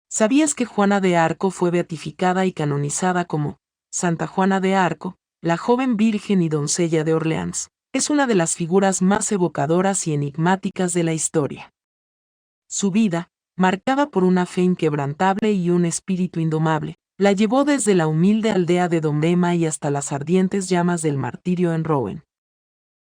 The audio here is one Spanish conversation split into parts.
¿Sabías que Juana de Arco fue beatificada y canonizada como Santa Juana de Arco, la joven virgen y doncella de Orleans? Es una de las figuras más evocadoras y enigmáticas de la historia. Su vida, marcada por una fe inquebrantable y un espíritu indomable, la llevó desde la humilde aldea de Domremy hasta las ardientes llamas del martirio en Rouen.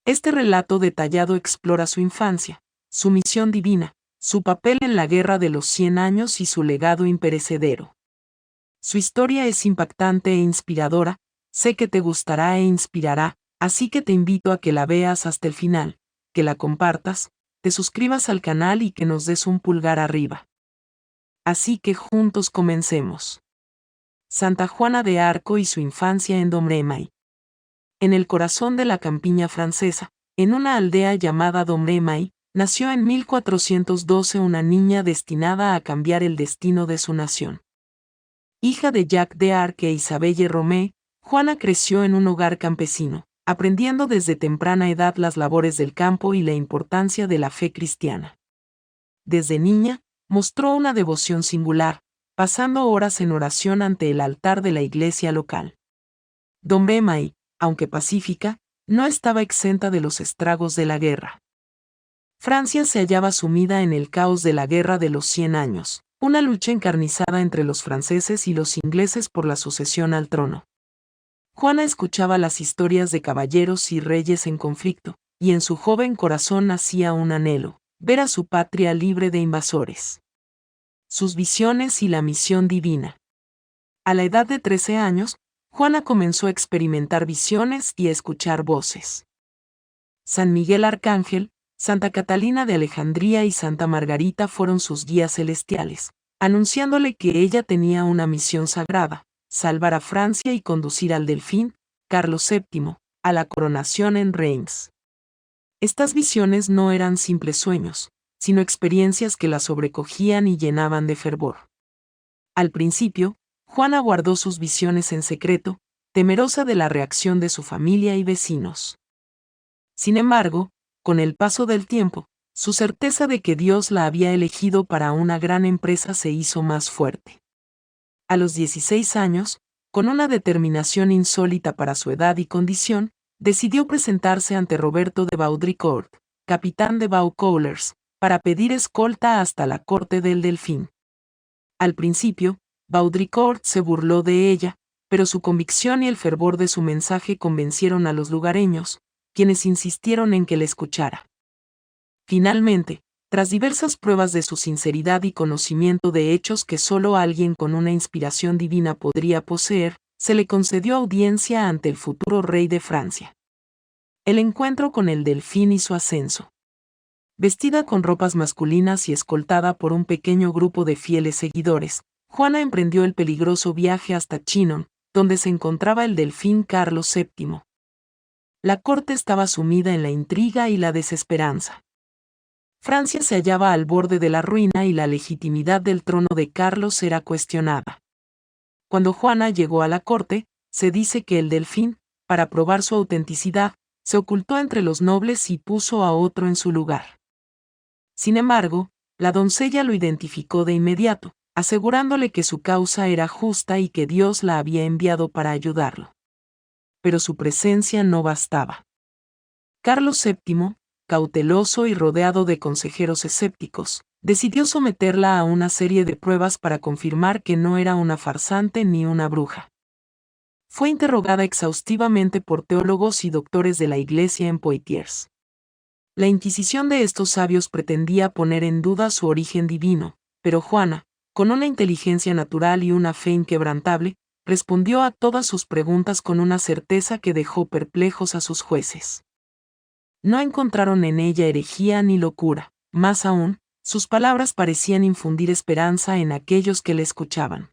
Este relato detallado explora su infancia, su misión divina, su papel en la Guerra de los 100 Años y su legado imperecedero. Su historia es impactante e inspiradora, sé que te gustará e inspirará, así que te invito a que la veas hasta el final, que la compartas, te suscribas al canal y que nos des un pulgar arriba. Así que juntos comencemos. Santa Juana de Arco y su infancia en Domremy. En el corazón de la campiña francesa, en una aldea llamada Domremy, nació en 1412 una niña destinada a cambiar el destino de su nación. Hija de Jacques d'Arc e Isabelle Romé, Juana creció en un hogar campesino, aprendiendo desde temprana edad las labores del campo y la importancia de la fe cristiana. Desde niña, mostró una devoción singular, pasando horas en oración ante el altar de la iglesia local. Domremy, aunque pacífica, no estaba exenta de los estragos de la guerra. Francia se hallaba sumida en el caos de la Guerra de los 100 Años, una lucha encarnizada entre los franceses y los ingleses por la sucesión al trono. Juana escuchaba las historias de caballeros y reyes en conflicto, y en su joven corazón nacía un anhelo: ver a su patria libre de invasores. Sus visiones y la misión divina. A la edad de 13 años, Juana comenzó a experimentar visiones y a escuchar voces. San Miguel Arcángel, Santa Catalina de Alejandría y Santa Margarita fueron sus guías celestiales, anunciándole que ella tenía una misión sagrada: salvar a Francia y conducir al delfín, Carlos VII, a la coronación en Reims. Estas visiones no eran simples sueños, sino experiencias que la sobrecogían y llenaban de fervor. Al principio, Juana guardó sus visiones en secreto, temerosa de la reacción de su familia y vecinos. Sin embargo, con el paso del tiempo, su certeza de que Dios la había elegido para una gran empresa se hizo más fuerte. A los 16 años, con una determinación insólita para su edad y condición, decidió presentarse ante Roberto de Baudricourt, capitán de Vaucouleurs, para pedir escolta hasta la corte del Delfín. Al principio, Baudricourt se burló de ella, pero su convicción y el fervor de su mensaje convencieron a los lugareños, quienes insistieron en que le escuchara. Finalmente, tras diversas pruebas de su sinceridad y conocimiento de hechos que solo alguien con una inspiración divina podría poseer, se le concedió audiencia ante el futuro rey de Francia. El encuentro con el delfín y su ascenso. Vestida con ropas masculinas y escoltada por un pequeño grupo de fieles seguidores, Juana emprendió el peligroso viaje hasta Chinon, donde se encontraba el delfín Carlos VII. La corte estaba sumida en la intriga y la desesperanza. Francia se hallaba al borde de la ruina y la legitimidad del trono de Carlos era cuestionada. Cuando Juana llegó a la corte, se dice que el delfín, para probar su autenticidad, se ocultó entre los nobles y puso a otro en su lugar. Sin embargo, la doncella lo identificó de inmediato, asegurándole que su causa era justa y que Dios la había enviado para ayudarlo. Pero su presencia no bastaba. Carlos VII, cauteloso y rodeado de consejeros escépticos, decidió someterla a una serie de pruebas para confirmar que no era una farsante ni una bruja. Fue interrogada exhaustivamente por teólogos y doctores de la Iglesia en Poitiers. La inquisición de estos sabios pretendía poner en duda su origen divino, pero Juana, con una inteligencia natural y una fe inquebrantable, respondió a todas sus preguntas con una certeza que dejó perplejos a sus jueces. No encontraron en ella herejía ni locura, más aún, sus palabras parecían infundir esperanza en aquellos que le escuchaban.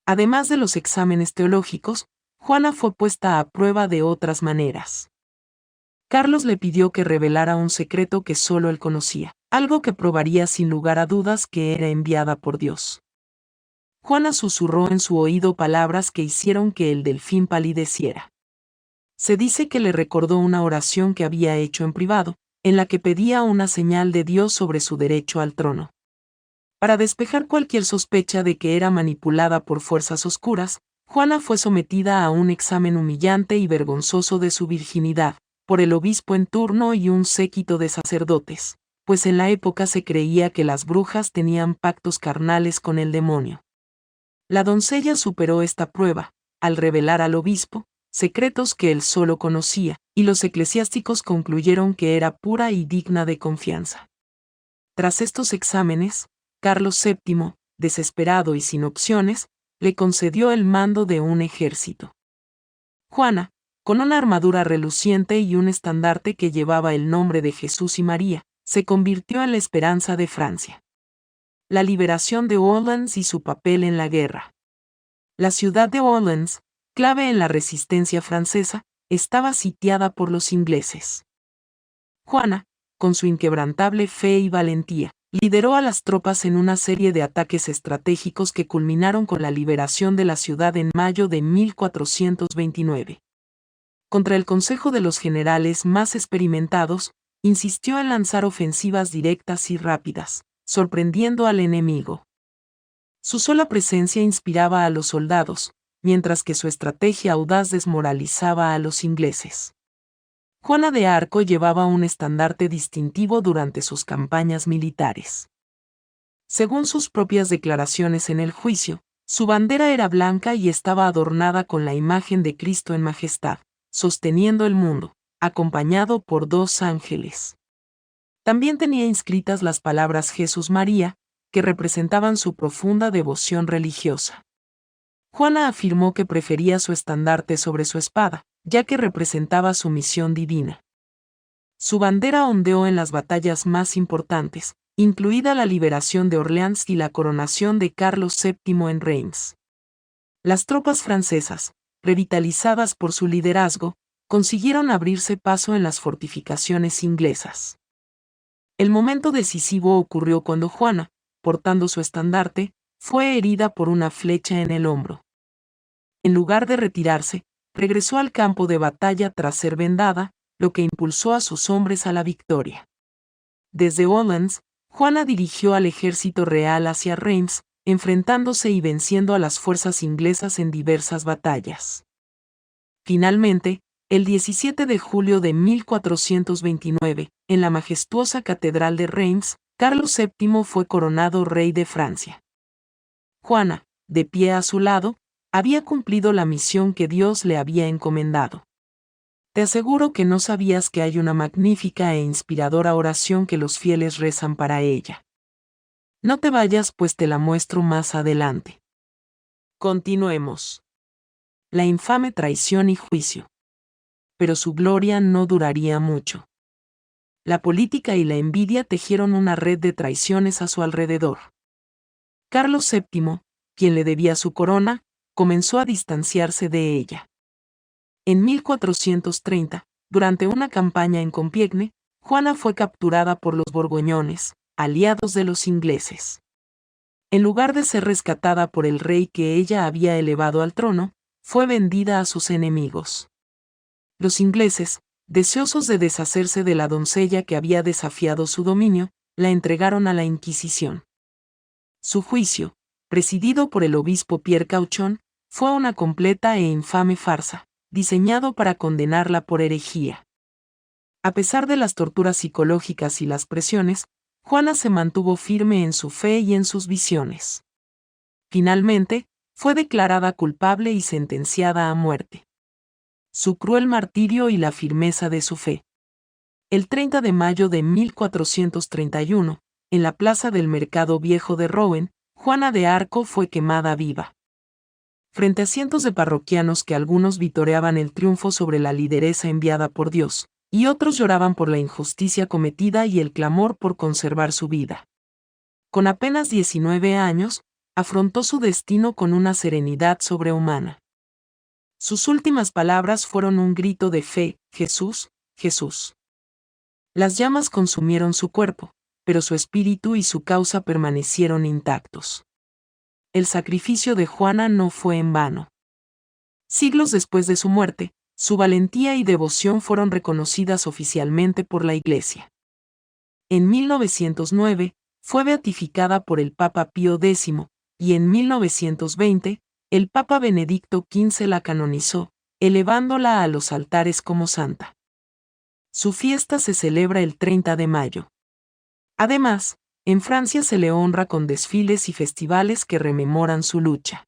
Además de los exámenes teológicos, Juana fue puesta a prueba de otras maneras. Carlos le pidió que revelara un secreto que solo él conocía, algo que probaría sin lugar a dudas que era enviada por Dios. Juana susurró en su oído palabras que hicieron que el delfín palideciera. Se dice que le recordó una oración que había hecho en privado, en la que pedía una señal de Dios sobre su derecho al trono. Para despejar cualquier sospecha de que era manipulada por fuerzas oscuras, Juana fue sometida a un examen humillante y vergonzoso de su virginidad, por el obispo en turno y un séquito de sacerdotes, pues en la época se creía que las brujas tenían pactos carnales con el demonio. La doncella superó esta prueba, al revelar al obispo secretos que él solo conocía, y los eclesiásticos concluyeron que era pura y digna de confianza. Tras estos exámenes, Carlos VII, desesperado y sin opciones, le concedió el mando de un ejército. Juana, con una armadura reluciente y un estandarte que llevaba el nombre de Jesús y María, se convirtió en la esperanza de Francia. La liberación de Orleans y su papel en la guerra. La ciudad de Orleans, clave en la resistencia francesa, estaba sitiada por los ingleses. Juana, con su inquebrantable fe y valentía, lideró a las tropas en una serie de ataques estratégicos que culminaron con la liberación de la ciudad en mayo de 1429. Contra el consejo de los generales más experimentados, insistió en lanzar ofensivas directas y rápidas, sorprendiendo al enemigo. Su sola presencia inspiraba a los soldados, mientras que su estrategia audaz desmoralizaba a los ingleses. Juana de Arco llevaba un estandarte distintivo durante sus campañas militares. Según sus propias declaraciones en el juicio, su bandera era blanca y estaba adornada con la imagen de Cristo en majestad, sosteniendo el mundo, acompañado por 2 ángeles. También tenía inscritas las palabras Jesús María, que representaban su profunda devoción religiosa. Juana afirmó que prefería su estandarte sobre su espada, ya que representaba su misión divina. Su bandera ondeó en las batallas más importantes, incluida la liberación de Orleans y la coronación de Carlos VII en Reims. Las tropas francesas, revitalizadas por su liderazgo, consiguieron abrirse paso en las fortificaciones inglesas. El momento decisivo ocurrió cuando Juana, portando su estandarte, fue herida por una flecha en el hombro. En lugar de retirarse, regresó al campo de batalla tras ser vendada, lo que impulsó a sus hombres a la victoria. Desde Orleans, Juana dirigió al ejército real hacia Reims, enfrentándose y venciendo a las fuerzas inglesas en diversas batallas. Finalmente, el 17 de julio de 1429, en la majestuosa catedral de Reims, Carlos VII fue coronado rey de Francia. Juana, de pie a su lado, había cumplido la misión que Dios le había encomendado. Te aseguro que no sabías que hay una magnífica e inspiradora oración que los fieles rezan para ella. No te vayas, pues te la muestro más adelante. Continuemos. La infame traición y juicio. Pero su gloria no duraría mucho. La política y la envidia tejieron una red de traiciones a su alrededor. Carlos VII, quien le debía su corona, comenzó a distanciarse de ella. En 1430, durante una campaña en Compiègne, Juana fue capturada por los borgoñones, aliados de los ingleses. En lugar de ser rescatada por el rey que ella había elevado al trono, fue vendida a sus enemigos. Los ingleses, deseosos de deshacerse de la doncella que había desafiado su dominio, la entregaron a la Inquisición. Su juicio, presidido por el obispo Pierre Cauchon, fue una completa e infame farsa, diseñado para condenarla por herejía. A pesar de las torturas psicológicas y las presiones, Juana se mantuvo firme en su fe y en sus visiones. Finalmente, fue declarada culpable y sentenciada a muerte. Su cruel martirio y la firmeza de su fe. El 30 de mayo de 1431, en la plaza del Mercado Viejo de Rouen, Juana de Arco fue quemada viva. Frente a cientos de parroquianos que algunos vitoreaban el triunfo sobre la lideresa enviada por Dios, y otros lloraban por la injusticia cometida y el clamor por conservar su vida. Con apenas 19 años, afrontó su destino con una serenidad sobrehumana. Sus últimas palabras fueron un grito de fe: Jesús, Jesús. Las llamas consumieron su cuerpo, pero su espíritu y su causa permanecieron intactos. El sacrificio de Juana no fue en vano. Siglos después de su muerte, su valentía y devoción fueron reconocidas oficialmente por la Iglesia. En 1909, Fue beatificada por el Papa Pío X, y en 1920, el Papa Benedicto XV la canonizó, elevándola a los altares como santa. Su fiesta se celebra el 30 de mayo. Además, en Francia se le honra con desfiles y festivales que rememoran su lucha.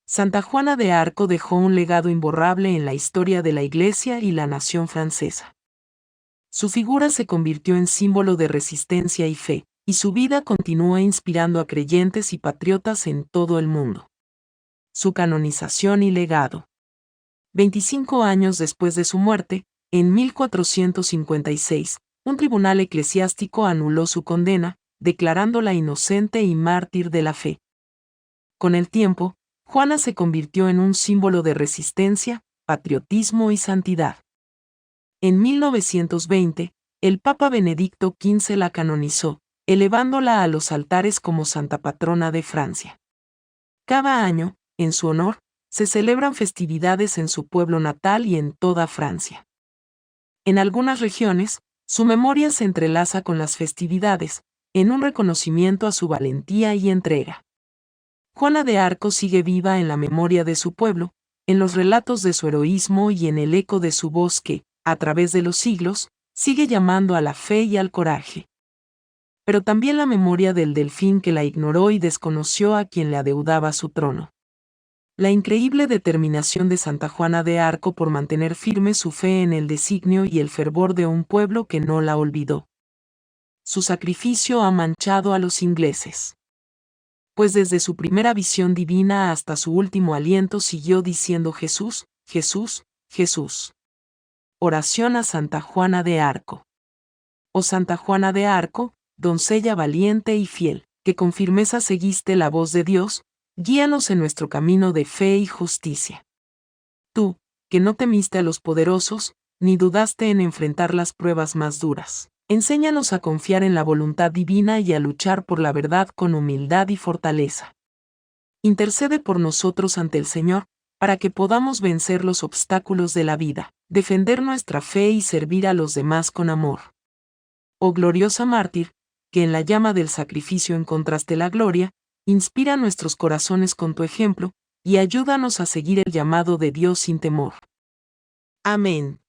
Santa Juana de Arco dejó un legado imborrable en la historia de la Iglesia y la nación francesa. Su figura se convirtió en símbolo de resistencia y fe, y su vida continúa inspirando a creyentes y patriotas en todo el mundo. Su canonización y legado. 25 años después de su muerte, en 1456, un tribunal eclesiástico anuló su condena, declarándola inocente y mártir de la fe. Con el tiempo, Juana se convirtió en un símbolo de resistencia, patriotismo y santidad. En 1920, el Papa Benedicto XV la canonizó, elevándola a los altares como santa patrona de Francia. Cada año, en su honor, se celebran festividades en su pueblo natal y en toda Francia. En algunas regiones, su memoria se entrelaza con las festividades, en un reconocimiento a su valentía y entrega. Juana de Arco sigue viva en la memoria de su pueblo, en los relatos de su heroísmo y en el eco de su voz que, a través de los siglos, sigue llamando a la fe y al coraje. Pero también la memoria del delfín que la ignoró y desconoció a quien le adeudaba su trono. La increíble determinación de Santa Juana de Arco por mantener firme su fe en el designio y el fervor de un pueblo que no la olvidó. Su sacrificio ha manchado a los ingleses. Pues desde su primera visión divina hasta su último aliento siguió diciendo Jesús, Jesús, Jesús. Oración a Santa Juana de Arco. Oh Santa Juana de Arco, doncella valiente y fiel, que con firmeza seguiste la voz de Dios, guíanos en nuestro camino de fe y justicia. Tú, que no temiste a los poderosos, ni dudaste en enfrentar las pruebas más duras, enséñanos a confiar en la voluntad divina y a luchar por la verdad con humildad y fortaleza. Intercede por nosotros ante el Señor, para que podamos vencer los obstáculos de la vida, defender nuestra fe y servir a los demás con amor. Oh gloriosa mártir, que en la llama del sacrificio encontraste la gloria, inspira nuestros corazones con tu ejemplo, y ayúdanos a seguir el llamado de Dios sin temor. Amén.